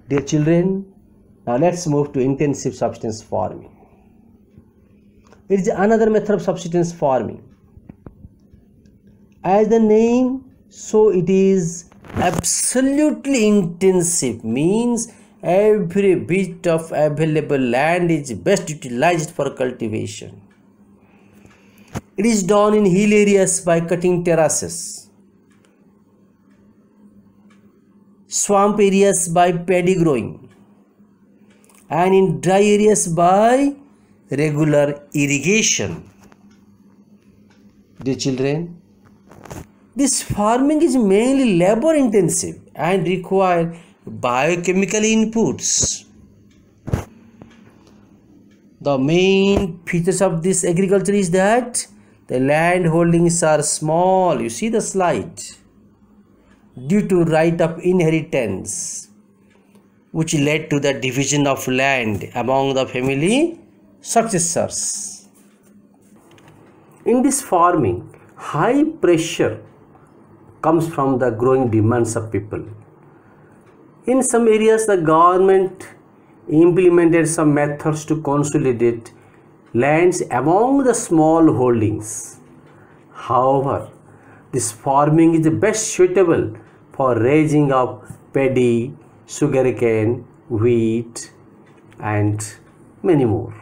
Dear children, now let's move to intensive substance farming. It is another method of substance farming. As the name, so it is absolutely intensive, means every bit of available land is best utilized for cultivation. It is done in hill areas by cutting terraces, swamp areas by paddy growing, and in dry areas by regular irrigation. Dear children, this farming is mainly labor intensive and require biochemical inputs. The main features of this agriculture is that the land holdings are small. You see the slide. Due to right of inheritance, which led to the division of land among the family successors. In this farming, high pressure comes from the growing demands of people. In some areas, the government implemented some methods to consolidate lands among the small holdings. However, this farming is the best suitable for raising of paddy, sugarcane, wheat, and many more.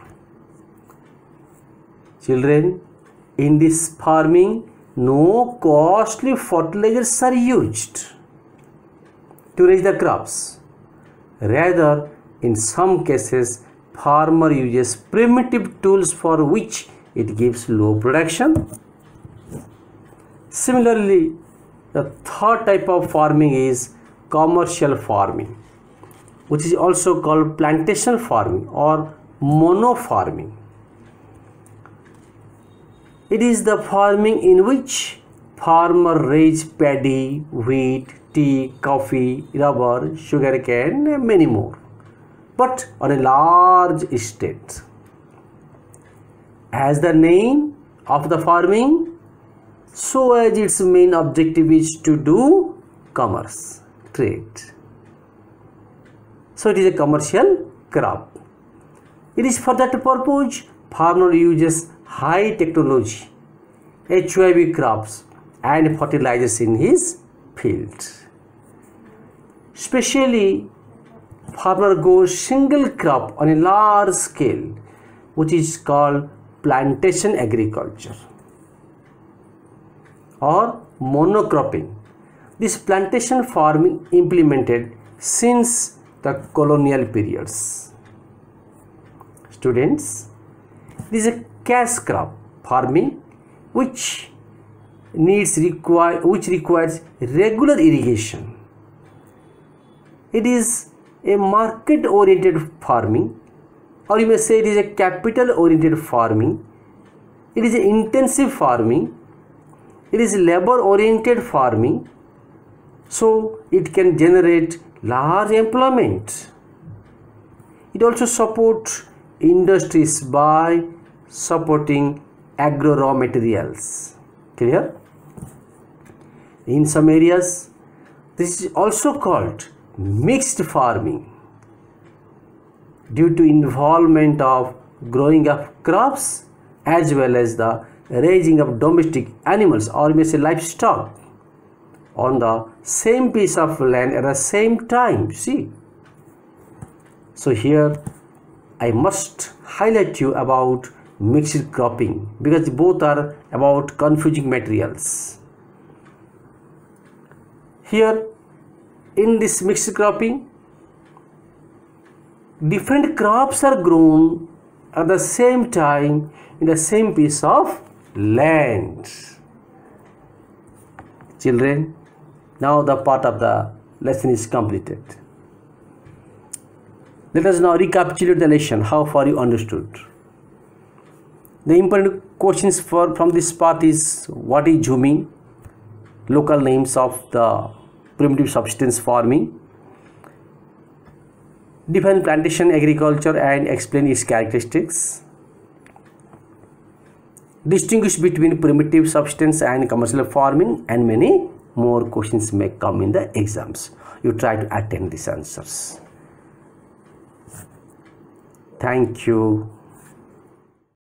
Children, in this farming, no costly fertilizers are used to raise the crops. Rather, in some cases, farmer uses primitive tools for which it gives low production. Similarly, the third type of farming is commercial farming, which is also called plantation farming or mono farming. It is the farming in which farmers raise paddy, wheat, tea, coffee, rubber, sugarcane, and many more, but on a large estate. As the name of the farming, so as its main objective is to do commerce, trade. So it is a commercial crop. It is for that purpose farmer uses high technology, HYB crops and fertilizers in his field. Especially farmer goes single crop on a large scale, which is called plantation agriculture or monocropping. This plantation farming implemented since the colonial periods. Students, this is a cash crop farming which requires regular irrigation. It is a market oriented farming, or you may say it is a capital oriented farming. It is an intensive farming. It is labor oriented farming, so it can generate large employment. It also supports industries by supporting agro raw materials. Clear? In some areas, this is also called mixed farming due to involvement of growing of crops as well as the raising of domestic animals, or you may say livestock, on the same piece of land at the same time. See, so here I must highlight you about mixed cropping because both are about confusing materials. Here in this mixed cropping, different crops are grown at the same time in the same piece of land. Children, now the part of the lesson is completed. Let us now recapitulate the lesson. How far you understood? The important questions from this part is: what is Jhumi? Local names of the primitive subsistence farming. Define plantation agriculture and explain its characteristics. Distinguish between primitive subsistence and commercial farming, and many more questions may come in the exams. You try to attend these answers. Thank you.